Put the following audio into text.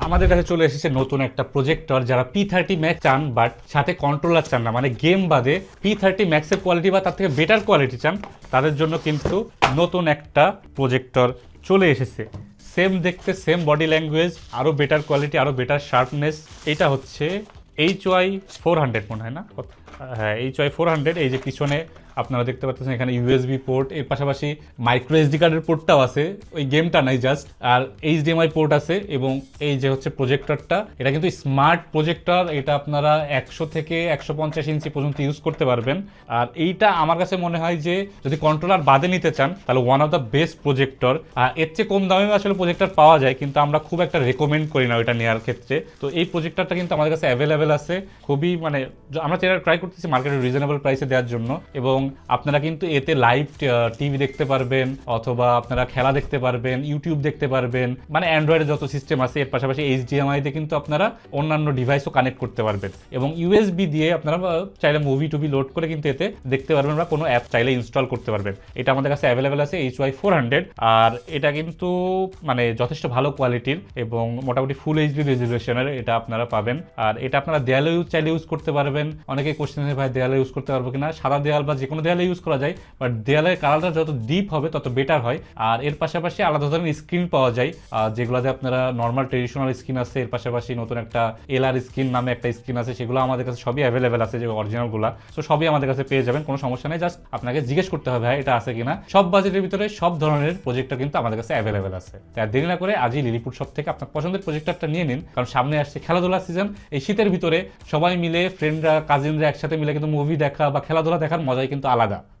আমাদের কাছে চলে এসেছে নতুন একটা প্রজেক্টর, যারা P30 Max চান বাট সাথে কন্ট্রোলার চান না, মানে গেম বাদে P30 Max এর কোয়ালিটি বা তার থেকে বেটার কোয়ালিটি চান, তাদের জন্য কিন্তু নতুন একটা প্রজেক্টর চলে এসেছে। সেম দেখতে, সেম বডি ল্যাঙ্গুয়েজ, আরও বেটার কোয়ালিটি, আরও বেটার শার্পনেস। এটা হচ্ছে HY400 মনে হয় না, হ্যাঁ HY400। এই যে পিছনে আপনারা দেখতে পাচ্ছেন এখানে ইউএসবি পোর্ট, এর পাশাপাশি মাইক্রো এসডি কার্ডের পোর্টটাও আছে, ওই গেমটা নাই জাস্ট, আর এইচডিএমআই পোর্ট আছে। এবং এই যে হচ্ছে প্রজেক্টরটা, এটা কিন্তু স্মার্ট প্রজেক্টর, এটা আপনারা 100 থেকে 150 ইঞ্চি পর্যন্ত ইউজ করতে পারবেন। আর এইটা আমার কাছে মনে হয় যে যদি কন্ট্রোলার বাদে নিতে চান তাহলে one of the best projector. আর এর চেয়ে কম দামে আসলে প্রজেক্টর পাওয়া যায়, কিন্তু আমরা খুব একটা রেকমেন্ড করি না ওইটা নেওয়ার ক্ষেত্রে। তো এই প্রজেক্টরটা কিন্তু আমাদের কাছে অ্যাভেলেবেল আছে, খুবই মানে আমরা ট্রাই করতেছি মার্কেটে রিজনেবল প্রাইসে দেওয়ার জন্য। এবং আপনারা কিন্তু এতে লাইভ টিভি দেখতে পারবেন, অথবা আপনারা খেলা দেখতে পারবেন, ইউটিউব দেখতে পারবেন, মানে অ্যান্ড্রয়েডের যত সিস্টেম আছে। এর পাশাপাশি এইচডিএমআই তে কিন্তু আপনারা অন্যান্য ডিভাইসও কানেক্ট করতে পারবেন, এবং ইউএসবি দিয়ে আপনারা চাইলে মুভি টুভি লোড করে কিন্তু এতে দেখতে পারবেন, বা কোনো অ্যাপ চাইলে ইনস্টল করতে পারবেন। এটা আমাদের কাছে অ্যাভেলেবেল আছে HY400। আর এটা কিন্তু মানে যথেষ্ট ভালো কোয়ালিটির এবং মোটামুটি ফুল এইচডি রেজলিউশনের এটা আপনারা পাবেন। আর এটা আপনারা দেয়ালে চাইলে ইউজ করতে পারবেন। অনেকে কোশ্চেন ভাই দেয়ালে ইউজ করতে পারবো কিনা, সাদা দেয়াল বা যে কোনো দেয়ালে ইউজ করা যায়, বাট দেয়ালের কালারটা যত ডিপ হবে তত বেটার হয়। আর এর পাশাপাশি আলাদা ধরনের স্ক্রিন পাওয়া যায়, যেগুলোতে আপনারা নর্মাল ট্রেডিশনাল স্ক্রিন আছে, এর পাশাপাশি নতুন একটা এলআর স্ক্রিন নামে একটা স্ক্রিন আছে, সেগুলো আমাদের কাছে সবই অ্যাভেলেবেল আছে, যে অরিজিনালগুলো। সো সবই আমাদের কাছে পেয়ে যাবেন, কোনো সমস্যা নেই। জাস্ট আপনাকে জিজ্ঞেস করতে হবে ভাই এটা আছে কিনা। সব বাজেটের ভিতরে সব ধরনের প্রজেক্টর কিন্তু আমাদের কাছে অ্যাভেলেবেল আছে। তাই দেরি না করে আজই লিলিপুট শপ থেকে আপনার পছন্দের প্রজেক্টরটা নিয়ে নিন, কারণ সামনে আসছে খেলাধুলার সিজন। এই শীতের ভিতরে সবাই মিলে, ফ্রেন্ডরা কাজিনরা একসাথে মিলে কিন্তু মুভি দেখা বা খেলাধুলা দেখার মজাই কিন্তু আলাদা।